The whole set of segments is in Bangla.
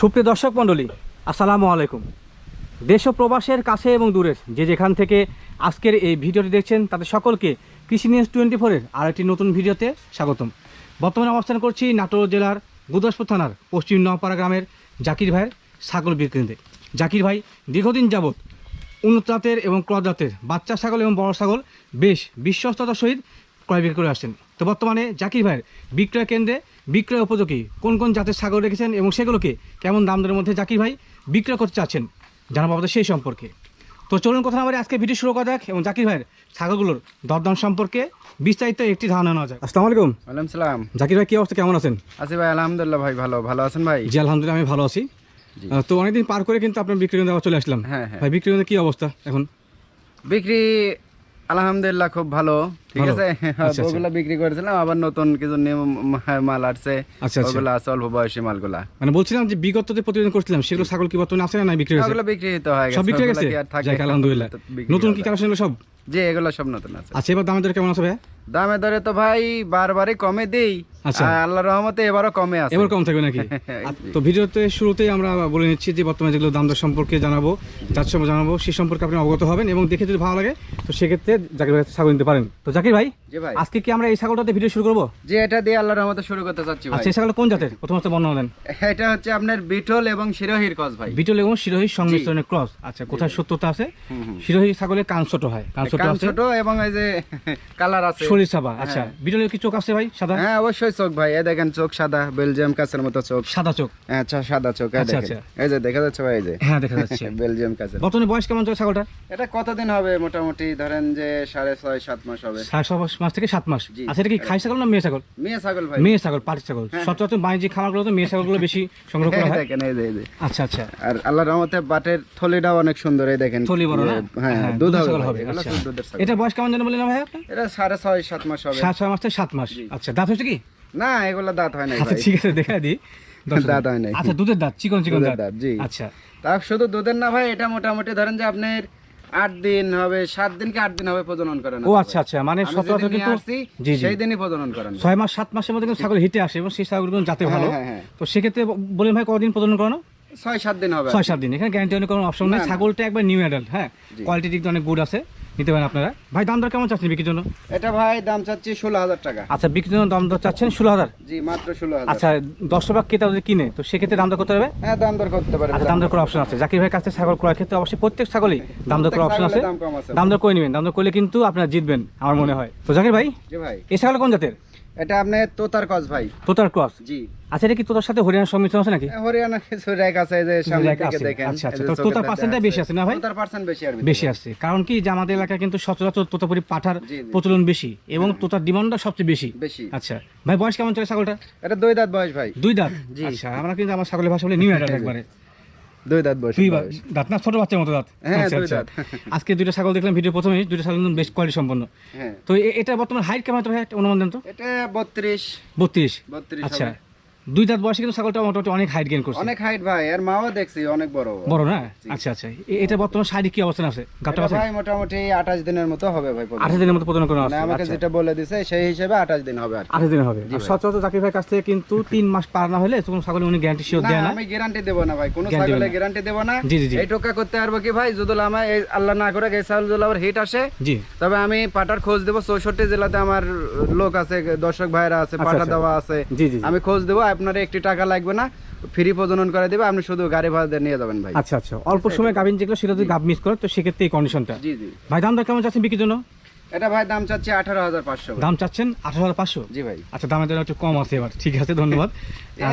সুপ্রিয় দর্শক মণ্ডলী, আসসালামু আলাইকুম। দেশ ও প্রবাসের কাছে এবং দূরের যে যেখান থেকে আজকের এই ভিডিওটি দেখছেন তাদের সকলকে কৃষি নিউজ 24-এর আরেকটি নতুন ভিডিওতে স্বাগতম। বর্তমানে অবস্থান করছি নাটোর জেলার গুরদাসপুর থানার পশ্চিম নওপাড়া গ্রামের জাকির ভাইয়ের ছাগল বিক্রিতে। জাকির ভাই দীর্ঘদিন যাবৎ উন্নত জাতের এবং ক্রস জাতের বাচ্চা ছাগল এবং বড় ছাগল বেশ বিশ্বস্ততার সহিত ক্রয় বিক্রি করে আসছেন। তো বর্তমানে জাকির ভাইয়ের বিক্রয় কেন্দ্রে বিক্রয় উপযোগী কোন কোন জাতের ছাগল রেখেছেন এবং সেগুলোকে কেমন দাম দরের মধ্যে জাকির ভাই বিক্রয় করতে চাচ্ছেন জানাবো আমাদের সেই সম্পর্কে। তো চলুন কথা না বলে আজকে ভিডিও শুরু করা যাক এবং জাকির ভাইয়ের ছাগলগুলোর দরদাম সম্পর্কে বিস্তারিত একটি ধারণা নেওয়া যাক। আসসালামু আলাইকুম। ওয়ালাইকুম সালাম। জাকির ভাই কি অবস্থা, কেমন আছেন? আছি ভাই, আলহামদুলিল্লাহ ভাই, ভালো আছেন ভাই? জি আলহামদুলিল্লাহ, আমি ভালো আছি। তো অনেকদিন পার করে কিন্তু আপনার বিক্রি কেন্দ্রে চলে আসলাম। হ্যাঁ ভাই বিক্রি কেন্দ্রে কি অবস্থা এখন? বিক্রি আলহামদুলিল্লাহ খুব ভালো, ঠিক আছে। আচ্ছা। ওগুলা বিক্রি করেছিলাম, আবার নতুন কিছু নিউ মাল আসছে, আচ্ছা। ওগুলা আছে অল্প বয়সী মালগুলা। মানে বলছিলাম যে বিগত যে প্রতিবেদন করছিলাম সেগুলো ছাগল কি বর্তমানে আছে না নাই বিক্রি হয়েছে? ওগুলা বিক্রি তো হয়ে গেছে, সব বিক্রি হয়ে গেছে? ওগুলা কি আর থাকে? যাক আলহামদুলিল্লাহ। নতুন কি কালেকশন সব? জি এগুলা সব নতুন আছে। আচ্ছা, এবার দামের দর কেমন আছে ভাই? দামে দরে তো ভাই বারবারই কমে দেই। আচ্ছা। আল্লাহর রহমতে এবারও কমে আছে। এবার কম থাকবে নাকি? তো ভিডিওতে শুরুতেই আমরা বলে নিচ্ছি যে বর্তমানে যেগুলো দাম দর সম্পর্কে জানাবো, যার সময় জানাবো সেই সম্পর্কে আপনি অবগত হবেন এবং দেখে যদি ভালো লাগে তো সেক্ষেত্রে জাকির ভাই ছাগল নিতে পারেন। তো জাকির ভাই, জি ভাই, আজকে কি আমরা এই ছাগলটাতে ভিডিও শুরু করবো? যে এটা দিয়ে আল্লাহর রহমতে শুরু করতে চাচ্ছি ভাই। আচ্ছা, এই ছাগল কোন জাতের প্রথমত বর্ণনা দেন। এটা হচ্ছে আপনার বিটল এবং শিরোহির ক্রস ভাই। বিটল এবং শিরোহী সংমিশ্রণের ক্রস। আচ্ছা, কোথায় সত্যতা আছে? শিরোহী ছাগলের কান ছোট হয়, কান ছোট আছে, ছোট এবং এই যে কালার আছে শরীর সাবা। আচ্ছা, বিটলের কি চোখ আছে ভাই সাদা? হ্যাঁ অবশ্যই চোখ ভাই, এই দেখেন চোখ সাদা, বেলজিয়াম কাছের মতো চোখ, সাদা চোখ। আচ্ছা সাদা চোখ, এই আচ্ছা, দেখেন, আচ্ছা। এই যে দেখা যাচ্ছে ভাই, এই যে হ্যাঁ দেখা যাচ্ছে। বেলজিয়াম কাছের। বর্তমানে বয়স কেমন চলে ছাগলটা? এটা কতদিন হবে? মোটামুটি ধরেন যে 6.5-7 মাস হবে। 6 মাস থেকে 7 মাস। জি। আচ্ছা, এটা কি খাই ছাগল না মেয়ে ছাগল? মেয়ে ছাগল ভাই। মেয়ে ছাগল, পাটি ছাগল। সচরাচর বাণিজ্যিক খামারগুলো তো মেয়ে ছাগলগুলো বেশি সংগ্রহ করা এই হয়। দেখেন, এই যে আচ্ছা আচ্ছা। আর আল্লাহর রহমতে বাটের থলিটাও অনেক সুন্দর, এই দেখেন থলি বড় না? হ্যাঁ হ্যাঁ, দুধ ছাগল হবে। হবে। আচ্ছা, দুধের ছাগল। এটা বয়স কেমন জানেন বললেন না ভাই আপনি? এটা 6.5-7 মাস হবে। 6 মাস থেকে 7 মাস। আচ্ছা, দাঁত হচ্ছে কি? না এগুলা দাঁত হয় না আচ্ছা ভাই। ঠিক আছে, দেখা দিই। দাঁত হয় নাই। আচ্ছা, দুধের দাঁত, চিকন চিকন দুধের দাঁত। দাঁত, জি। আচ্ছা তা শুধু দুধের না ভাই, এটা মোটামুটি ধরেন যে আপনার 8 দিন হবে, 7 দিন কি 8 দিন হবে প্রজনন করেন। ও আচ্ছা আচ্ছা, মানে সচরাচর কিন্তু জি জি সেই দিনই প্রজনন করেন। 6 মাস 7 মাসের মধ্যে কিন্তু ছাগল হিটে আসে এবং সেই ছাগলগুলো জাতে ভালো। হ্যাঁ, হ্যাঁ। তো সেক্ষেত্রে বলেন ভাই কতদিন প্রজনন করানো? 6-7 দিন হবে। 6-7 দিন। এখানে গ্যারান্টি অনেক কোনো অপশন নেই। না, না। ছাগলটা একবার নিউ অ্যাডাল্ট। হ্যাঁ, কোয়ালিটি দিক দিয়ে অনেক গুড আছে, নিতে পারেন আপনারা। ভাই দাম দর কেমন চাচ্ছেন বিক্রির জন্য? এটা ভাই দাম চাচ্ছি 16,000 টাকা। আচ্ছা, বিক্রির জন্য দাম দর চাচ্ছেন 16,000। জি মাত্র 16,000। আচ্ছা, 10 টাকা ক্রেতা যদি কিনে তো সেক্ষেত্রে দাম দর করতে হবে? হ্যাঁ দাম দর করতে পারবে। আচ্ছা, দাম দর করার অপশন আছে। জাকির ভাইয়ের কাছে ছাগল ক্রয়ের ক্ষেত্রে অবশ্যই প্রত্যেক ছাগলই দাম দর করার অপশন আছে। দাম কম আছে। দাম দর করে নেবেন, দাম দর করলে কিন্তু আপনারা জিতবেন আমার মনে হয়। তো জাকির ভাই, জি ভাই, এই ছাগল কোন জাতের? এটা আপনি তোতার কস ভাই। তোতার ক্রস। জি। আচ্ছা, এটা কি তোতার সাথে হরিয়ানার সংমিশ্রণ আছে নাকি? হরিয়ানা কিছু রেক আছে, এই যে সামনে রেক থেকে আছে। দেখেন। আচ্ছা আচ্ছা, এই যে তো চোখের তোতার দাঁতে পার্সেন্টটা আছে। বেশি আছে না ভাই? তোতার পার্সেন্ট বেশি আর বেশি আছে, কারণ কি যে আমাদের এলাকায় কিন্তু সচরাচর তোতাপুরি পাঠার জি, জি। প্রচলন বেশি এবং তোতার ডিমান্ডটা সবচেয়ে বেশি। বেশি। আচ্ছা ভাই, বয়স কেমন চলে ছাগলটা? এটা 2 দাঁত বয়স ভাই। 2 দাঁত। জি। আচ্ছা, আমরা কিন্তু আমার ছাগলের ভাষা বলে নিউ অ্যাডাল্ট একবারে। 2 দাঁত বয়স। 2 দাঁত না, ছোট বাচ্চার মতো দাঁত। হ্যাঁ, আচ্ছা, 2 আচ্ছা। দাঁত। আজকে 2টা ছাগল দেখলাম ভিডিও প্রথমেই, 2টা ছাগল কিন্তু বেশ কোয়ালিটি সম্পন্ন। হ্যাঁ। তো এটা বর্তমান হাইট কেমন তো ভাই, একটা অনুমান দেন তো? এটা 32। 32। আচ্ছা, 2 দাঁত বয়সে কিন্তু ছাগলটা মোটামুটি অনেক হাইট গেইন করছে। অনেক হাইট ভাই, আর মাও দেখছি অনেক বড়। বড় না? আচ্ছা আচ্ছা। এটা বর্তমান শারীরিক কি অবস্থান আছে? গাবটা এটা আছে? ভাই মোটামুটি 28 দিনের মতো হবে ভাই। 28 দিনের মতো প্রদান করা আছে। মানে আমাকে আচ্ছা, যেটা বলে দিছে সেই হিসেবে 28 দিন হবে আর কি। 28 দিন হবে। জি ভাই। সচরাচর জাকির ভাইয়ের কাছ থেকে কিন্তু 3 মাস পার না হলে কোনো ছাগল উনি গ্যারান্টি শিওর দেয় না না। আমি গ্যারান্টি দেব না ভাই, কোনো Guarantee ছাগলে দেবেন না। গ্যারান্টি দেব না। জি, জি, জি। এই টোকা করতে পারবো কি ভাই, যদি আমার এই আল্লাহ না করে এই ছাগল যদি আবার হিট আসে, জি তবে আমি পাটার খোঁজ দেব। 64 জেলাতে আমার লোক আছে, দর্শক ভাইরা আছে, আচ্ছা, পাটা আচ্ছা। দেওয়া আছে। জি, জি, জি। আমি খোঁজ দেবো, আপনার একটি টাকা লাগবে না, ফ্রি প্রজনন করে দেবে, আপনি শুধু গাড়ি ভাড়া দিয়ে নিয়ে যাবেন ভাই। আচ্ছা আচ্ছা, অল্প সময় গাভিন যেগুলো সেটা যদি গাভ মিস করে তো সেক্ষেত্রে এই কন্ডিশনটা। জি জি। ভাই দাম দর কেমন চাচ্ছেন বিক্রির জন্য? এটা ভাই দাম চাচ্ছি 18,500। দাম চাচ্ছেন 18,500। জি ভাই। আচ্ছা, দামের জন্য একটু কম আছে এবার, ঠিক আছে, ধন্যবাদ।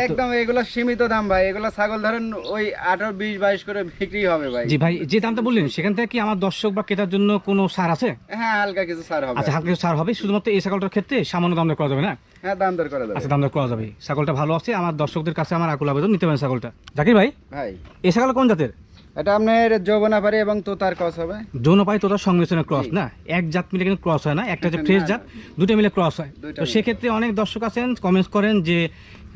একদম এগুলো সীমিত দাম ভাই, এগুলো ছাগল ধরেন ওই 18, 20, 22 করে বিক্রি হবে ভাই। জি ভাই, যে দামটা বললেন সেখান থেকে কি আমার দর্শক বা ক্রেতার জন্য কোনো ছাড় আছে? হ্যাঁ হালকা কিছু ছাড় হবে। আচ্ছা, হালকা কিছু ছাড় হবে, শুধুমাত্র এই ছাগলটার ক্ষেত্রে সামান্য দাম দর করা যাবে না? হ্যাঁ দাম দর করে দেবে। আচ্ছা, দাম দর করা যাবে। ছাগলটা ভালো আছে, আমার দর্শকদের কাছে আমার আকুল আবেদন, নিতে পারেন ছাগলটা। জাকির ভাই, ভাই এই ছাগল কোন জাতের? এটা আপনার যৌবনাপাড়ি এবং তোতার ক্রস হবে। যৌনপাই তোতার সংমিশ্রণের ক্রস জি। না? এক জাত মিলে কিন্তু ক্রস হয় না, একটা হচ্ছে না, ফ্রেশ না। জাত, দুটো মিলে ক্রস হয়। দুইটা তো মিলে সেক্ষেত্রে অনেক দর্শক আছেন কমেন্টস করেন যে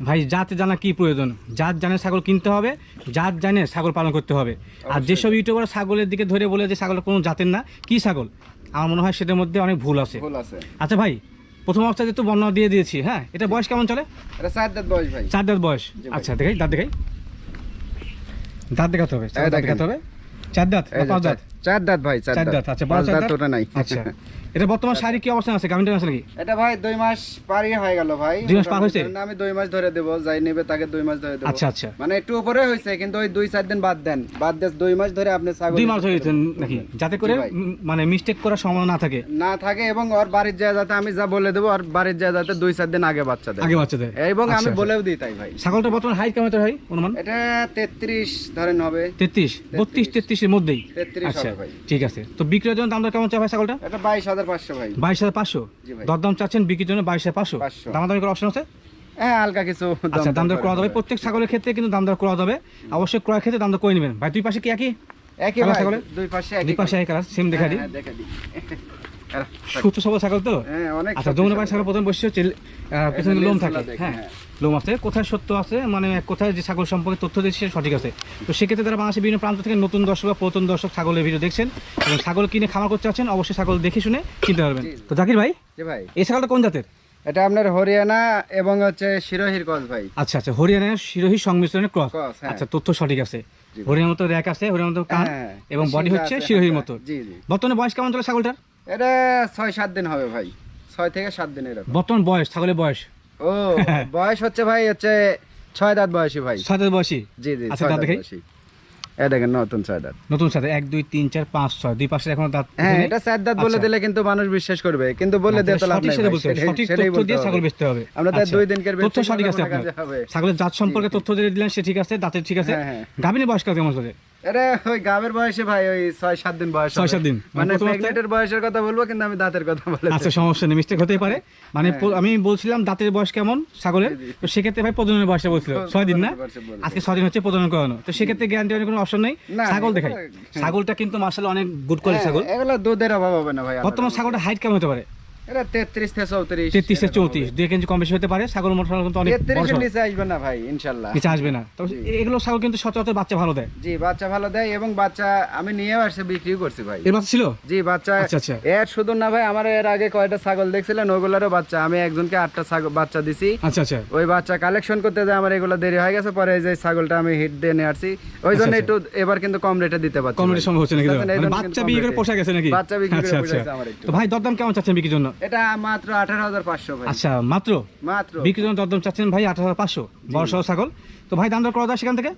ভাই জাত জানা কি প্রয়োজন, জাত জানে ছাগল কিনতে হবে, জাত জানে ছাগল পালন করতে হবে। আর যেসব ইউটিউবার ছাগলের দিকে ধরে বলে যে ছাগল কোনো জাতের না, কি ছাগল, আমার মনে হয় সেটার মধ্যে অনেক ভুল আছে। ভুল আছে। আচ্ছা ভাই, প্রথম অবস্থায় যেহেতু বর্ণনা দিয়ে দিয়েছি, হ্যাঁ, এটা বয়স কেমন চলে? এটা 4 দাঁত বয়স ভাই। 4 দাঁত বয়স। জি ভাই। আচ্ছা দেখাই, দাঁত দেখাই। দাঁত দেখাতে হবে, এই দেখেন। দেখাতে হবে। 4 দাঁত না 5 দাঁত? 4 দাঁত ভাই, 4 4 দাঁত। দাঁত, আচ্ছা, বড় 5 4 দাঁত দাঁত? ওটা নাই। আচ্ছা, এটা বর্তমান শারীরিক কি অবস্থান আছে, গাভিনটা আছে নাকি? এটা ভাই 2 মাস পারই হয়ে গেল ভাই। 2 মাস পার হয়েছে? না, আমি 2 মাস ধরে দেব, যাই নেবে তাকে 2 মাস ধরে দেব। আচ্ছা আচ্ছা, মানে একটু উপরে হয়েছে, কিন্তু ওই 2-4 দিন বাদ দেন, বাদ দিয়ে 2 মাস ধরে আপনি ছাগল 2 মাস হয়েছে নাকি, যাতে করে জি ভাই। মানে মিস্টেক করার সম্ভাবনা না থাকে, না থাকে, এবং ওর বাড়ির যায় যাতে আমি যা বলে দেবো, আর বাড়ির যায় যাতে 2-4 দিন আগে বাচ্চা দেয়, আগে বাচ্চা দেয়। এবং আচ্ছা, আমি আচ্ছা। বলেও দিই তাই ভাই। ছাগলটা বর্তমান হাইট কেমন হয় অনুমান? এটা 33 ধরেন হবে। 33, 32, 33 এর মধ্যেই। 33 আচ্ছা, হবে ভাই। ঠিক আছে। তো বিক্রয়ের জন্য দামটা কেমন চাই ভাই ছাগলটা? এটা 22,500 ভাই। 22,500 জি ভাই। দরদাম চাচ্ছেন বিক্রির জন্য 22,500। 500 দামাদামি করার অপশন আছে? হ্যাঁ, হালকা কিছু আচ্ছা, দাম দর করা যাবে। হবে। প্রত্যেক ছাগলের ক্ষেত্রে কিন্তু দাম দর করা যাবে, অবশ্যই ক্রয় ক্ষেত্রে দাম দর করে নেবেন ভাই। দুই পাশে কি একই একই কালার ভাই, ছাগলের? দুই পাশে দুই একই পাশে একই কালার, সেম দেখা দিই। হ্যাঁ, দেখা দিই। সুস্থ সবল ছাগল তো? হ্যাঁ, অনেক আচ্ছা, শক্তিশালী যমুনা পাড়ি ছাগল প্রথম বসে হচ্ছে পেছনে এটা লোম লেজ থাকে, গুলা দেখেন, হ্যাঁ হ্যাঁ। লোম আছে। কোথায় সত্য আছে, মানে কোথায় যে ছাগল সম্পর্কে তথ্য দিচ্ছে সেটা সঠিক আছে। তো সেক্ষেত্রে তারা বাংলাদেশের বিভিন্ন প্রান্ত থেকে নতুন দর্শক বা পুরাতন দর্শক ছাগলের ভিডিও দেখছেন এবং ছাগল কিনে খামার করতে চাচ্ছেন, অবশ্যই ছাগল দেখে শুনে কিনতে পারবেন। জি। তো জাকির ভাই, জি ভাই, এই ছাগলটা কোন জাতের? এটা আপনার হরিয়ানা এবং হচ্ছে শিরোহির ক্রস ভাই। আচ্ছা আচ্ছা, হরিয়ানার শিরোহী সংমিশ্রণের ক্রস। ক্রস, হ্যাঁ। আচ্ছা, তথ্য সঠিক আছে। জি। হরিয়ানার মতো র্যাক আছে, হরিয়ানার মতো কান, হ্যাঁ, এবং বডি শিং হচ্ছে আছে, শিরোহীর হ্যাঁ, মতো। জি জি। বর্তমানে বয়স কেমন চলে ছাগলটার? এটা 6-7 দিন হবে ভাই, 6 থেকে 7 দিন এরকম। বর্তমান বয়স, ছাগলের বয়স ও, বয়স হচ্ছে ভাই হচ্ছে 6 দাঁত বয়সী ভাই। 6 দাঁত বয়সী। জি জি, আচ্ছা, 6 দাঁত দাঁত দেখাই। বয়সী। এই দেখেন নতুন 6 দাঁত। নতুন সাথে 1 2 3 4 5 6 দুই পাশে এখনো দাঁত হ্যাঁ, ওঠেনি। এটা 4 দাঁত বলে আচ্ছা। দিলে কিন্তু মানুষ বিশ্বাস করবে, কিন্তু বলে দিয়ে তো লাভ সঠিক নাই সেটা ভাই, বলতে হবে, সেটাই- সঠিক সেটাই তথ্য বলতে দিয়ে হবে। ছাগল বেচতে হবে। আমরা তো আচ্ছা। 2 দিনকের তথ্য বেচতে সঠিক আছে মনে আপনার। কাজে হবে। ছাগলের জাত সম্পর্কে তথ্য দিয়ে দিলেন, সে ঠিক আছে, দাঁতের ঠিক আছে। হ্যাঁ, হ্যাঁ। গাভিনের বয়স কেমন চলে? এটা ওই গাবের বয়সে ভাই ওই 6-7 দিন বয়স হবে। 6-7 দিন। মানে প্রথম অবস্থায়- প্রেগনেন্টের বয়সের কথা বলবো, কিন্তু আমি দাঁতের কথা বলে আচ্ছা, সমস্যা নেই, মিস্টেক হতেই পারে। মানে আমি বলছিলাম দাঁতের বয়স কেমন ছাগলের, জি, জি। তো সেক্ষেত্রে ভাই প্রজননের বয়সটা বলছিল 6 দিন না, প্রজননের বয়সে বলবো। আজকে 6 দিন হচ্ছে প্রজনন করানো। তো সেক্ষেত্রে গ্যারান্টি কোনো অপশন নেই। না, ছাগল দেখাই, এগুলো- ছাগলটা কিন্তু মার্শাল্লাহ অনেক গুড কোয়ালিটি ছাগল। এগুলো দুধের অভাব হবে না ভাই। বর্তমান ছাগলটা হাইট কেমন হতে পারে? এটা 33 থেকে 34 33 থেকে 34, 2 কেজি কম বেশি হতে পারে। ছাগল মোটামুটি কিন্তু অনেক বড় 33 এর সড়ো। নিচে আসবে না ভাই, ইনশাআল্লাহ। নিচে আসবে না। তো জি। এগুলো ছাগল কিন্তু সচরাচর বাচ্চা ভালো দেয়। জি, বাচ্চা ভালো দেয়, এবং বাচ্চা আমি নিয়েও আসছে, বিক্রিও করছি ভাই। এর বাচ্চা ছিল? জি, বাচ্চা আচ্ছা, আচ্ছা। এর শুধু না ভাই, আমার এর আগে কয়টা ছাগল দেখছিলেন, ওগুলোরও বাচ্চা আমি একজনকে 8টা ছাগল বাচ্চা দিছি। আচ্ছা আচ্ছা, ওই বাচ্চা কালেকশন করতে যে আমার এগুলো দেরি হয়ে গেছে, পরে এই যে ছাগলটা আমি হিট দিয়ে নিয়ে আসছি, ওই জন্য আচ্ছা, একটু এবার কিন্তু কম রেটে দিতে পারছি কম ভাই। রেটে সম্ভব হচ্ছে না কিন্তু। বুঝতে পারছেন? এই মানে জন্য বাচ্চা কিন্তু কম বিয়ে করে রেটে। পোষা গেছে নাকি? বাচ্চা বিক্রি করে আচ্ছা, পোষাইছে আচ্ছা। আমার একটু। তো ভাই দরদাম কেমন চাচ্ছেন বিক্রির জন্য? এটা মাত্র 18,500 ভাই, আচ্ছা, মাত্র মাত্র। বিক্রির জন্য দরদাম চাচ্ছেন ভাই 18,500, বড় সড়ো ছাগল। তো ভাই দাম দর করা যায় সেখান থেকে?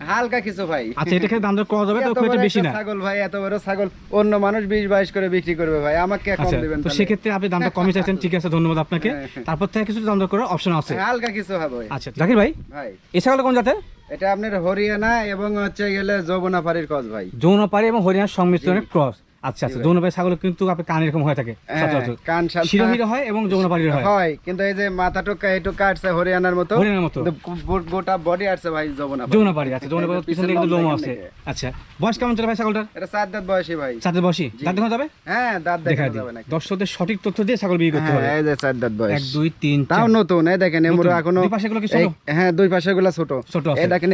হালকা কিছু ভাই। আচ্ছা, এটা খেলে দাম দর করা যাবে, তো এত খুব বড় একটা বেশি একটা না। ছাগল ভাই, এত বড় ছাগল অন্য মানুষ 20-22 করে বিক্রি করবে ভাই, আমাকে কম আচ্ছা, দিবেন তো তাহলে? সেক্ষেত্রে আপনি দামটা কমই চাচ্ছেন, ঠিক আছে, ধন্যবাদ আপনাকে। হ্যাঁ। তারপর থেকে কিছু দাম দর করার অপশন আছে। হালকা কিছু হবে ভাই। আচ্ছা, জাকির ভাই, ভাই এই ছাগলটা কোন জাতের? এটা আপনার হরিয়ানা এবং হচ্ছে গেলে যমুনাপাড়ির ক্রস ভাই। যৌনপাড়ি এবং হরিয়ানার সংমিশ্রণের জি। ক্রস। আচ্ছা আচ্ছা, জি ভাই। যৌনপাড়ি ছাগল কিন্তু আপনার কান এরকম হয়ে থাকে হ্যাঁ, সচরাচর। কান সাদা শিরোহির হয় এবং যৌনপাড়ির হয়। হয়, কিন্তু এই যে মাথাটুক একটু কাটছে হরিয়ানার মতো, হরিয়ানার মতো। কিন্তু গোটা বডি আসছে ভাই যমুনাপাড়ি। যৌনপাড়ি, আচ্ছা, যৌনপাড়ি পিছন দিকে কিন্তু লোম লম্বা আছে। এখান থেকে। আচ্ছা, বয়স কেমন চলে ভাই ছাগলটার? এটা 4 দাঁত বয়সী ভাই। চাঁদে বসি, জি। দাঁত দেখা যাবে? হ্যাঁ, দাঁত দেখা দেখা দিই, যাবে না। দর্শকদের সঠিক তথ্য দিয়ে ছাগল বিক্রি করতে হ্যাঁ, হবে। এই যে 4 দাঁত বয়স। 1 2 3 তাও 4 নতুন, এই দেখেন এমরো নতুন। এখনো। দুই পাশেগুলো কি ছোট? হ্যাঁ, দুই পাশের গুলা ছোট। ছোট আছে। এই দেখেন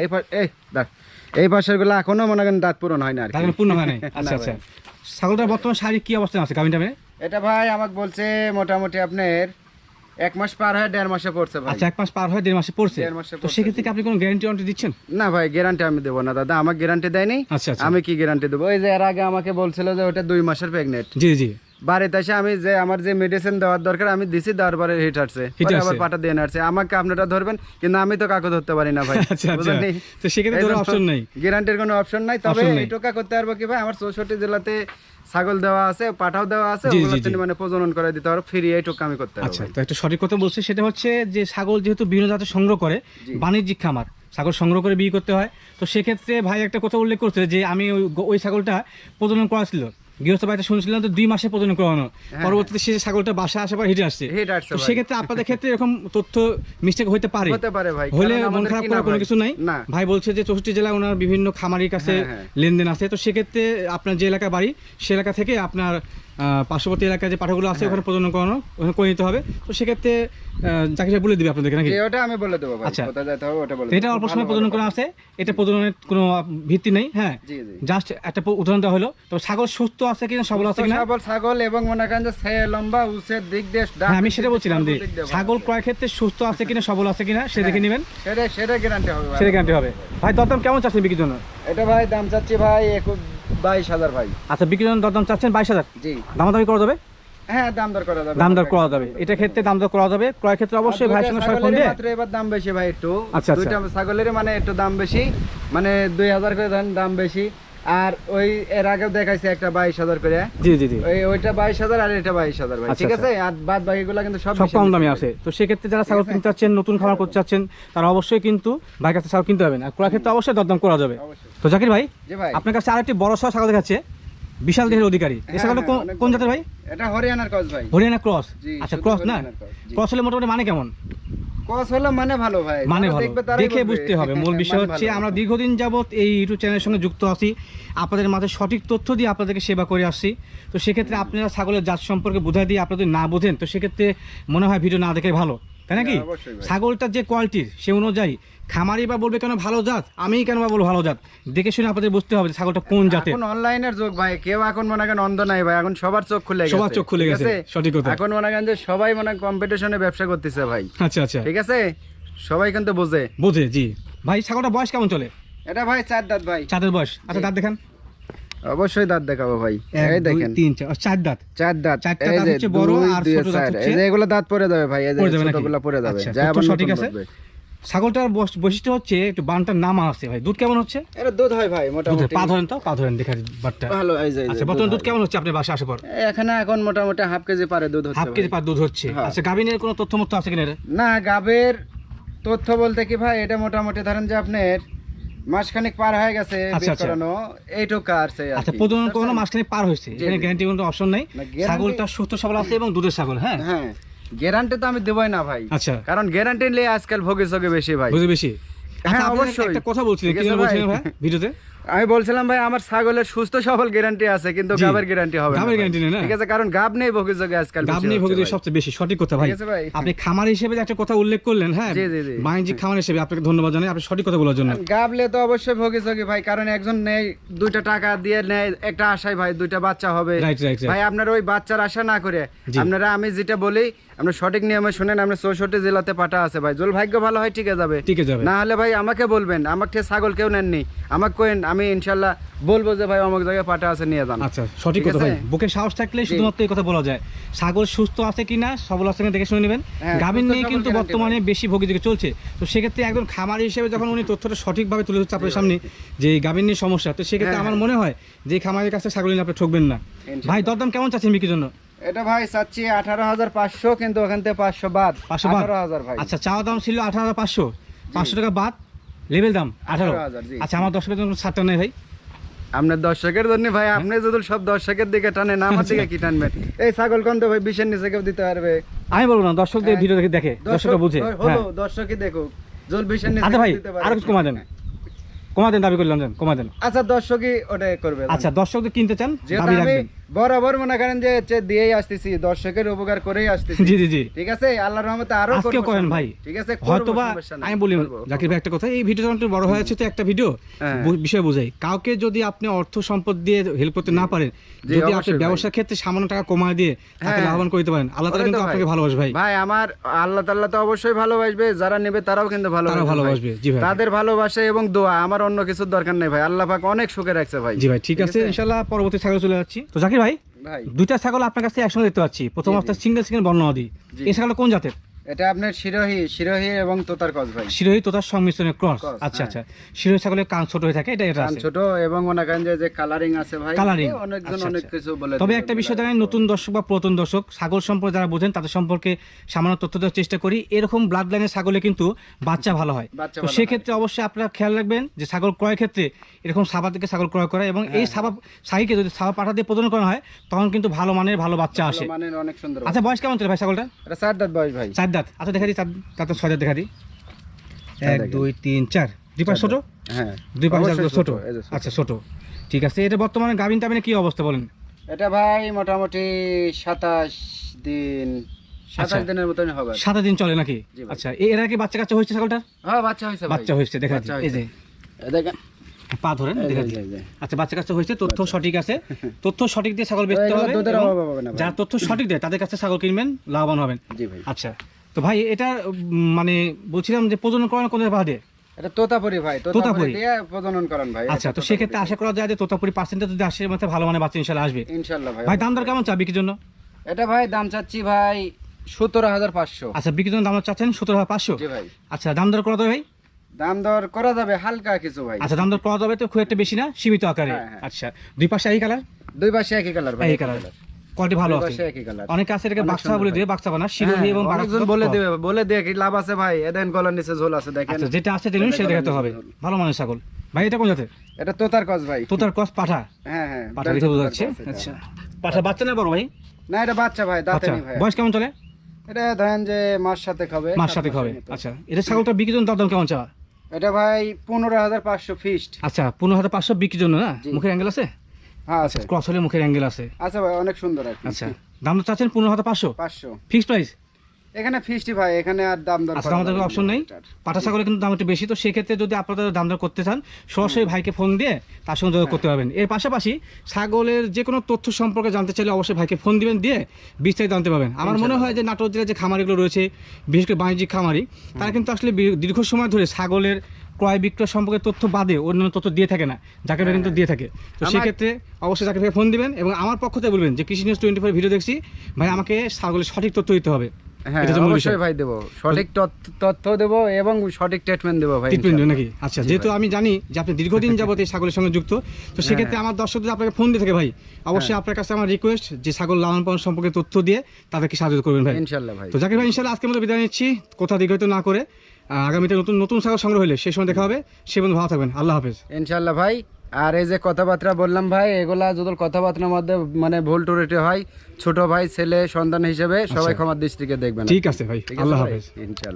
এই পাশের গুলা এখনো মনে করেন দাঁত পূরণ হয় না আর কি। দাঁত পূর্ণ হয় নাই। না আচ্ছা আচ্ছা, ভাই। ছাগলটার বর্তমান শারীরিক কি অবস্থায় আছে গাভিন টাইমে? এটা ভাই আমাকে বলছে মোটামুটি আপনার 1 মাস পার হয় 1.5 মাসে পড়ছে ভাই। আচ্ছা, 1 মাস পার হয় 1.5 মাসে পড়ছে। 1.5 মাসে তো পড়ছে, সেক্ষেত্রে কি আপনি কোনো গ্যারান্টি ওয়ারেন্টি দিচ্ছেন? না ভাই, গ্যারান্টি আমি দেবো না দাদা, আমাকে গ্যারান্টি দেয়নি। আচ্ছা আচ্ছা, আমি কি গ্যারান্টি দেবো? এই যে এর আগে আমাকে বলছিল যে ওটা 2 মাসের প্রেগনেন্ট। জি জি, বাড়িতে এসে আমি যে আমার যে মেডিসিন দেওয়ার দরকার আমি দিছি, দেওয়ার পরে হিট আসছে, হিট পরে আবার আসছে। পাটা দিয়ে নাড়ছে। আমাকে আপনারা ধরবেন, কিন্তু আমি তো কাকু ধরতে পারি না ভাই। আচ্ছা আচ্ছা, তো সেক্ষেত্রে ধরো অপশন নেই, গ্যারান্টির কোনো অপশন নাই। তবে Option নেই। এই টোকা করতে পারবো কি ভাই, আমার 64 জেলাতে ছাগল দেওয়া আছে, পাঠাও দেওয়া আছে, জি, জি, ওগুলো জি। তিনি মানে প্রজনন করে দিতে পারবো ফ্রি, এই টোকা আমি করতে পারবো আচ্ছা, ভাই। তো একটা সঠিক কথা বলছে, সেটা হচ্ছে যে ছাগল যেহেতু বিভিন্ন জাতের সংগ্রহ করে, জি। বাণিজ্যিক খামার, ছাগল সংগ্রহ করে বিক্রি করতে হয়। তো সেক্ষেত্রে ভাই একটা কথা উল্লেখ করছে যে আমি ওই ছাগলটা প্রজনন করাছিল, গৃহস্থ বাড়িতে শুনছিলাম তো 2 মাসে প্রজনন করানো, পরবর্তীতে সে ছাগলটা বাসা আসার পর হিটে আসছে। হিট আসছে তো ভাই। সেক্ষেত্রে আপনাদের ক্ষেত্রে এরকম তথ্য মিস্টেক হতে পারে, হতে পারে ভাই, হলে কারণ মন আমাদের খারাপ কি করার না কোনো ভাই? কিছু নাই। না। ভাই বলছে যে 64 জেলায় ওনার বিভিন্ন খামারির কাছে হ্যাঁ, হ্যাঁ। লেনদেন আছে। তো সেক্ষেত্রে আপনার যে এলাকা বাড়ি, সে এলাকা থেকে আপনার পার্শ্ববর্তী এলাকায় যে পাঠাগুলো আছে ওখানে প্রজনন করানো, ওখানে করে নিতে হবে। তো সেক্ষেত্রে যাকে বলে দিবে আপনাদেরকে নাকি? জি, ওটা আমি বলে দেবো ভাই, আচ্ছা। কোথায় যেতে হবে ওটা বলে তো এটা দেবো। অল্প খুব সময় ভালো প্রজনন ভালো করা আছে, এটা প্রজননের কোনো ভিত্তি নেই। হ্যাঁ, জি জি। জাস্ট একটা উদাহরণ দেওয়া হলো। তো ছাগল সুস্থ আছে কিনা, সবল আছে কিনা? সবল ছাগল, এবং মনে করেন যে ছে লম্বা উচের দিক দিয়ে ডাক হ্যাঁ, আমি দিক সেটা দিয়ে বলছিলাম যে সর্বদিক দিয়ে ভালো ছাগল আছে। ক্রয় ক্ষেত্রে সুস্থ আছে কিনা, সবল আছে কিনা সে দেখে নেবেন, সেটা গ্যারান্টি হবে ভাই। সেটা গ্যারান্টি হবে। ভাই দরদাম কেমন চাচ্ছেন বিক্রির জন্য? এটা ভাই দাম চাচ্ছি ভাই 22,000 ভাই। আচ্ছা, বিক্রির জন্য দরদাম চাচ্ছেন 22,000, জি। দামাদামি করা যাবে? হ্যাঁ, দাম দর করা যাবে। দাম দর করা যাবে, এটা ক্ষেত্রে দাম দর করা যাবে। ক্রয় ক্ষেত্রে অবশ্যই ভাইয়ের সঙ্গে সরাসরি ফোন দিয়ে। মাত্র এবার দাম বেশি ভাই একটু। আচ্ছা, আচ্ছা। দুইটা ছাগলের মানে একটু দাম বেশি, মানে 2000 করে দাম বেশি। আর ওই এর আগেও দেখাইছে একটা 22,000 করে। জি জি জি, ওইটা 22,000 আর এটা 22,000 ভাই, আচ্ছা, ঠিক আচ্ছা। আছে। আর বাদ বাকিগুলো কিন্তু সব সব কম দামে আছে। তো সেক্ষেত্রে যারা ছাগল কিনতে চাচ্ছেন, নতুন খামার করতে চাচ্ছেন, তারা অবশ্যই কিন্তু ভাইয়ের কাছে ছাগল কিনতে হবেন। আর ক্রয় ক্ষেত্রে অবশ্যই দরদাম করা যাবে। অবশ্যই। তো জাকির ভাই, জি ভাই। আপনার কাছে আরেকটি বড় সড় ছাগল দেখাচ্ছে, বিশাল দেহের অধিকারী। এই ছাগলটা হ্যাঁ, অনেক কোন বড়। জাতের ভাই? এটা হরিয়ানার ক্রস ভাই। হরিয়ানা ক্রস। জি, আচ্ছা, শুধু ক্রস না? হরিয়ানার ক্রস, জি। ক্রস হলে মোটামুটি মানে কেমন? ক্রস হলো মানে ভালো ভাই, মানে যারা ভালো, দেখবে তারাই দেখে বলবে। বুঝতে হবে। মূল বিষয় মানে হচ্ছে ভালো। আমরা দীর্ঘদিন যাবত এই ইউটিউব চ্যানেলের সঙ্গে যুক্ত আছি, আপনাদের মাঝে সঠিক তথ্য দিয়ে আপনাদেরকে সেবা করে আসছি। তো সেক্ষেত্রে আপনারা ছাগলের জাত সম্পর্কে বোঝাই দিয়ে আপনারা যদি না বোঝেন, তো সেক্ষেত্রে মনে হয় ভিডিও না দেখে ভালো, তাই নাকি? হ্যাঁ, অবশ্যই ভাই। ছাগলটার যে কোয়ালিটির সে অনুযায়ী খামারি বা বলবে কেন ভালো জাত, আমি কেন বা বলবো ভালো জাত, দেখে শুনে আপনাদের বুঝতে হবে যে ছাগলটা কোন জাতের। এখন অনলাইনের যুগ ভাই, কেউ এখন মনে করেন অন্ধ নাই ভাই, এখন সবার চোখ খুলে গেছে। সবার চোখ খুলে ঠিক গেছে, আছে? সঠিক কথা। এখন মনে করেন যে সবাই মনে কম্পিটিশনে ব্যবসা করতেছে ভাই, আচ্ছা আচ্ছা, ঠিক আছে, সবাই কিন্তু বোঝে। বোঝে। জি ভাই, ছাগলটা বয়স কেমন চলে? এটা ভাই 4 দাঁত ভাই। চাঁদের বয়স। আচ্ছা, দাঁত দেখান। অবশ্যই দাঁত দেখাবো ভাই, এক, এই দুই, দেখেন তিন, চার দাঁত। 4 দাঁত। চারটা এই দাঁত যে হচ্ছে বড়, 2, আর 2, ছোট দাঁত 4, হচ্ছে- এই যে এগুলো দাঁত পড়ে যাবে ভাই, এই যে পড়ে যাবে নাকি? ছোটগুলো পড়ে যাবে। আচ্ছা, যা তথ্য আবার সঠিক নতুন আছে। উঠবে। ছাগলটার বৈশিষ্ট্য হচ্ছে একটু বানটার নাম আছে ভাই। দুধ কেমন হচ্ছে? এটা দুধ হয় ভাই দুধের মোটামুটি পা ধরেন, তো পা ধরেন দেখা বাটটা। ভালো। এই যে আচ্ছা, বর্তমান দুধ কেমন হচ্ছে আপনার বাসায় আসার পর? এখানে এখন মোটামুটি হাফ কেজি পারে দুধ হচ্ছে হাফ ভাই। কেজি পার দুধ হচ্ছে। হ্যাঁ। আচ্ছা, গাভিনের কোনো তথ্য মতো আছে কিনা এর? না, গাবের তথ্য বলতে কি ভাই, এটা মোটামুটি ধরেন যে আপনার মাসখানেক পার হয়ে গেছে আচ্ছা, বিট আচ্ছা। করানো, এইটুকু আছে আর আচ্ছা, কি। প্রজনন কোনো মাসখানে পার হয়েছে, জি, এখানে জি। গ্যারান্টি কোনো অপশন নাই। না, guarantee- ছাগলটা সুস্থ সবল আছে এবং দুধের ছাগল। হ্যাঁ হ্যাঁ, গ্যারান্টি তো আমি দেবই না ভাই, আচ্ছা, কারণ গ্যারান্টি নিলে আজকাল ভোগে চোগে বেশি ভাই। বুঝে বেশি। হ্যাঁ, আচ্ছা, আপনি অবশ্যই। একটা কথা বলছিলেন, ঠিক কি আছে যেন বলছিলেন ভাই? ভাই ভিডিওতে? আমি বলছিলাম ভাই, আমার ছাগলের সুস্থ সবল গ্যারান্টি আছে, কিন্তু জি। গাবের গ্যারান্টি হবে না গাবের ভাই। guarantee নেই না? ঠিক আছে, কারণ গাব নেই ভোগে চোগে আজকাল গাব বেশি নিয়ে হচ্ছে ভোগে ভাই। সবচেয়ে বেশি সঠিক কথা ভাই। ঠিক আছে ভাই। আপনি খামার হিসেবে যে একটা কথা উল্লেখ করলেন, হ্যাঁ, জি, জি, জি। বাণিজ্যিক খামার হিসেবে আপনাকে ধন্যবাদ জানাই, আপনি সঠিক কথা বলার জন্য। গাবলে তো অবশ্যই ভোগে চোগে ভাই, কারণ একজন নেই, 2টা টাকা দিয়ে নেয় একটা আশায় ভাই 2টা বাচ্চা হবে। রাইট রাইট ভাই আপনারা ওই বাচ্চার আশা না করে জি। আপনারা, আমি যেটা বলি আপনার সঠিক নিয়মে শুনেন। আপনার 64 জেলাতে পাঠা আছে ভাই, জল ভাগ্য ভালো হয় টিকে যাবে, টিকে যাবে। না হলে ভাই আমাকে বলবেন, আমার থেকে ছাগল কেউ নেননি, আমাকে কোয়েন, আমি ইনশাল্লাহ বলবো যে ভাই অমুক জায়গায় পাঠা আছে, নিয়ে যান। আচ্ছা, সঠিক ঠিক কথা ভাই। আছে? বুকে সাহস থাকলে শুধুমাত্র এই কথা বলা যায়। ছাগল সুস্থ আছে কিনা, সবল আছে কিনা দেখে শুনে নেবেন। হ্যাঁ, গাভীর সুস্থ নিয়ে সবল কিন্তু guarantee বর্তমানে বেশি ভোগী দিকে চলছে। তো সেক্ষেত্রে একজন খামারি হিসেবে যখন উনি তথ্যটা সঠিকভাবে তুলে ধরছে আপনার সামনে, যে এই গাভীর নিয়ে সমস্যা, তো সেক্ষেত্রে হ্যাঁ, আমার মনে হয় যে এই খামারের কাছে ছাগল নিয়ে আপনি ঠকবেন না। ইনশাল্লাহ। ভাই, দরদাম কেমন চাচ্ছেন বিক্রির জন্য? এটা ভাই চাচ্ছি 18,500, কিন্তু ওখান থেকে 500 বাদ। 500 বাদ? 18,000 ভাই। আচ্ছা, চাওয়া দাম ছিল 18,500, 500 টাকা বাদ, লেভেল দাম 18। 18,000, জি। আচ্ছা, আমার দর্শকের জন্য ছাড়টা নেই ভাই? আপনার দর্শকের জন্য ভাই, আপনি যদি সব দর্শকের দিকে টানেন, আমার দিকে কি টানবেন? এই ছাগল কোন তো ভাই 20-এর নিচে কেউ দিতে পারবে? আমি বলবো না, দর্শকদের হ্যাঁ। ভিডিও দেখে দেখে দর্শকরা বুঝে। হলো, হ্যাঁ। দর্শকই দেখুক, জল 20-এর নিচে আচ্ছা কেউ ভাই, দিতে পারবে? আরো কিছু কমা দেন, কমা দেন, দাবি করলাম, দেন কমা দেন। আচ্ছা, দর্শকই ওটা করবে। আচ্ছা, দর্শকদের কিনতে চান, যেহেতু দাবি আমি রাখবেন। বরাবর মনে করেন যে দিয়েই আসতেছি, দর্শকের উপকার করেই আসতেছি। জি জি জি, ঠিক আছে, আল্লাহর রহমতে আরো আজকেও করবো করেন সামনে। ভাই। ঠিক আছে, করবো, হয়তোবা সমস্যা নাই, আমি বলি করবো। জাকির ভাই একটা কথা, এই ভিডিওটা একটু বড় হয়ে যাচ্ছে, তো একটা ভিডিও হ্যাঁ। বিষয় বোঝাই। কাউকে যদি আপনি অর্থ সম্পদ দিয়ে হেল্প করতে না পারেন, জি, যদি আপনি অবশ্যই ভাই। ব্যবসার ক্ষেত্রে সামান্য টাকা কমায় দিয়ে তাকে হ্যাঁ। লাভবান করতে পারেন, আল্লাহ তাআলা ওটাই কিন্তু তো আপনাকে ভাই। ভালোবাসে ভাই। ভাই, আমার আল্লাহ তাআলা তো অবশ্যই ভালোবাসবে, যারা নেবে তারাও কিন্তু তারা ভালোবাসবে, জি ভাই। তাদের ভালোবাসা এবং দোয়া, আমার অন্য কিছুর দরকার নেই ভাই, আল্লাহ পাক অনেক সুখে রাখছে ভাই। জি ভাই, ঠিক আছে, ইনশাআল্লাহ পরবর্তী ছাগল চলে যাচ্ছি। তো জাকির ভাই, ভাই, দুইটা ছাগল আপনার কাছে একসঙ্গে দেখতে পাচ্ছি। প্রথম জি, জি। অবস্থায় সিঙ্গেল বর্ণনা দিই। জি। এই ছাগলটা কোন জাতের? এটা আপনার শিরোহী এবং তোতার কস ভাই। শিরোহী তোতার সংমিশ্রণের ক্রস। Cross, আচ্ছা হ্যাঁ। আচ্ছা, শিরোহী ছাগলের কান ছোট হয়ে থাকে, এটা কান আছে। ছোট এবং মনে করেন যে কালারিং আছে ভাই, Coloring, অনেকজন আচ্ছা, অনেক আচ্ছা। কিছু বলে। তবে দিবে একটা বলে। বিষয় জানেন, নতুন দর্শক বা পুরাতন দর্শক ছাগল সম্পর্কে যারা বোঝেন তাদের সম্পর্কে সামান্য তথ্য দেওয়ার চেষ্টা করি। এরকম ব্লাড লাইনের ছাগলে কিন্তু বাচ্চা ভালো হয়। বাচ্চা তো ভালো সেক্ষেত্রে অবশ্যই আপনারা খেয়াল রাখবেন যে ছাগল ক্রয়ের ক্ষেত্রে এরকম সাবা থেকে ছাগল ক্রয় করা, এবং এই সাবা সাইকে যদি সাবা পাঠা দিয়ে প্রদান করা হয়, তখন কিন্তু ভালো মানের ভালো বাচ্চা আসে। ভালো মানের অনেক সুন্দর। আচ্ছা, বয়স কেমন চলে ভাই ছাগলটা? এটা 4 দাঁত বয়স ভাই। 4 দাঁত। আচ্ছা, দেখা দিই, তার তো 6 দাঁত দেখা দিই। 1 দেখেন। 2 3 4, দুই পাশ ছোট, হ্যাঁ, দুই পাশ অবশ্যই ছোট। এই যে ছোট। আচ্ছা, ছোট, ঠিক আছে। এটা বর্তমানে গাভিন টাবিনে কি অবস্থা বলেন? এটা ভাই মোটামুটি 27 দিন, 27 আচ্ছা। দিনের মতন হবে। 7 দিন চলে নাকি? জি ভাই। আচ্ছা, এর আগে বাচ্চা কাচ্চা হয়েছে ছাগলটা? হ্যাঁ, বাচ্চা হয়েছে ভাই। বাচ্চা হয়েছে, দেখা বাচ্চা দিই, এই যে এই দেখেন, পা ধরেন, এই দেখা যে, দিই। এই যে। আচ্ছা, বাচ্চা কাচ্চা হয়েছে, তথ্য সঠিক আছে, তথ্য সঠিক দিয়ে ছাগল বেচতে এগুলো হবে, দুধের এবং অভাব হবে না ভাই। যারা তথ্য সঠিক দেয় তাদের কাছে ছাগল কিনবেন, লাভবান হবেন। জি ভাই। আচ্ছা, তো ভাই এটা মানে বলছিলাম যে প্রজনন করানো কোন বাদে? এটা তোতাপুরি ভাই, তোতাপুরি। তোতাপুরি দিয়ে প্রজনন করান ভাই। আচ্ছা, তো সেক্ষেত্রে আশা করা যায় যে তোতাপুরি পার্সেন্টেজ যদি আসে মধ্যে ভালো মানে বাচ্চা ইনশাল্লাহ আসবে। ইনশাআল্লাহ ভাই। ভাই দাম দর কেমন চা বিক্রির জন্য? এটা ভাই দাম চাচ্ছি ভাই 17,500। আচ্ছা, বিক্রির জন্য দাম চাচ্ছেন 17,500। জি ভাই। আচ্ছা, দাম দর করা যাবে ভাই? দাম দর করা যাবে হালকা কিছু ভাই। আচ্ছা, দাম দর করা যাবে তো খুব একটা বেশি না, সীমিত আকারে। হ্যাঁ, হ্যাঁ। আচ্ছা, দুই পাশে এই কালার? দুই পাশে একই কালার ভাই। এই কালার কোয়ালিটি ভালো দুই আছে। পাশে একই কালার। অনেকে আছে এটাকে অনেক বাক্সা সুন্দর বলে ভাই। দিয়ে বাক্সা বানা শিরোহী এবং অনেকজন বলে দিয়ে কি লাভ আছে ভাই? এদেন গলার নিচে ঝোল আছে দেখেন। আচ্ছা, যেটা আছে জেনুইন সেটা দেখাতে হবে। ভালো মানের ছাগল ভাই। এটা কোন জাতের? এটা তোতার কস ভাই। তোতার ক্রস পাঠা? হ্যাঁ হ্যাঁ, পাঠা দেখে বোঝা যাচ্ছে। আচ্ছা, পাঠা বাচ্চা না বড় ভাই? না এটা বাচ্চা ভাই, দাঁতে আচ্ছা, নেই ভাই। বয়স কেমন চলে? এটা ধরেন যে মাস সাথে খাবে। মাস সাথে খাবে। আচ্ছা, এটা ছাগলটা বিক্রির জন্য দাম কেমন চাওয়া? এটা ভাই 15,500 ফিক্সড। আচ্ছা, 15,500 বিক্রির জন্য না? জি। মুখের অ্যাঙ্গেল আছে? হ্যাঁ আছে। ক্রস হলে মুখের অ্যাঙ্গেল আছে। আচ্ছা ভাই, অনেক সুন্দর আর কি। আচ্ছা, দাম তো চাচ্ছেন 15,500 500 ফিক্সড প্রাইস? এখানে ফিক্সড ভাই, এখানে আর দাম দর আচ্ছা, আমাদের অপশন নেই। পাটা ছাগলের কিন্তু দাম একটু বেশি, তো সেক্ষেত্রে যদি আপনারা দাম দর করতে চান সরাসরি ভাইকে ফোন দিয়ে তার সঙ্গে যোগাযোগ করতে পারবেন। এর পাশাপাশি ছাগলের যে কোনো তথ্য সম্পর্কে জানতে চাইলে অবশ্যই ভাইকে ফোন দিবেন, দিয়ে বিস্তারিত জানতে পারবেন। আমার মনে হয় যে নাটোর জেলায় যে খামারিগুলো রয়েছে, বিশেষ করে বাণিজ্যিক খামারি, তারা কিন্তু আসলে দীর্ঘ সময় ধরে ছাগলের ক্রয় বিক্রয় সম্পর্কে তথ্য বাদে অন্যান্য তথ্য দিয়ে থাকে না, জাকির ভাই কিন্তু দিয়ে থাকে। তো সেক্ষেত্রে অবশ্যই জাকির ভাই ফোন দিবেন এবং আমার পক্ষ থেকে বলবেন যে কৃষি নিউজ 24 ভিডিও দেখছি ভাই, আমাকে ছাগলের সঠিক তথ্য দিতে হবে। হ্যাঁ এটা হচ্ছে মূল বিষয়। অবশ্যই ভাই দেবো, সঠিক তথ্য দেবো এবং সঠিক ট্রিটমেন্ট দেবো ভাই। ট্রিটমেন্ট নাকি? আচ্ছা, যেহেতু আমি জানি যে আপনি দীর্ঘদিন যাবত এই ছাগলের সঙ্গে যুক্ত, তো সেক্ষেত্রে আমার দর্শকদের আপনাকে ফোন দিয়ে থাকে ভাই, অবশ্যই আপনার কাছে আমার রিকোয়েস্ট যে ছাগল লালন পালন সম্পর্কে তথ্য দিয়ে তাদেরকে সাহায্য করবেন ভাই। ইনশাআল্লাহ ভাই। তো জাকির ভাই, ইনশাআল্লাহ আজকের মতো বিদায় নিচ্ছি, কথা দীর্ঘায়িত না করে। আগামীতে নতুন ছাগল সংগ্রহ হলে সেই সময় দেখা হবে। সে বন্ধু ভালো থাকবেন, আল্লাহ হাফেজ। ইনশাআল্লাহ ভাই। আর এই যে কথাবার্তা বললাম ভাই, এগুলা যদি কথাবার্তার মধ্যে মানে ভুল টুরেটে হয়, ছোট ভাই ছেলে সন্তান হিসেবে সবাই ক্ষমার দৃষ্টিকে দেখবেন। ঠিক আছে ভাই, ঠিক আছে আল্লাহ ভাই? হাফেজ। ইনশাআল্লাহ।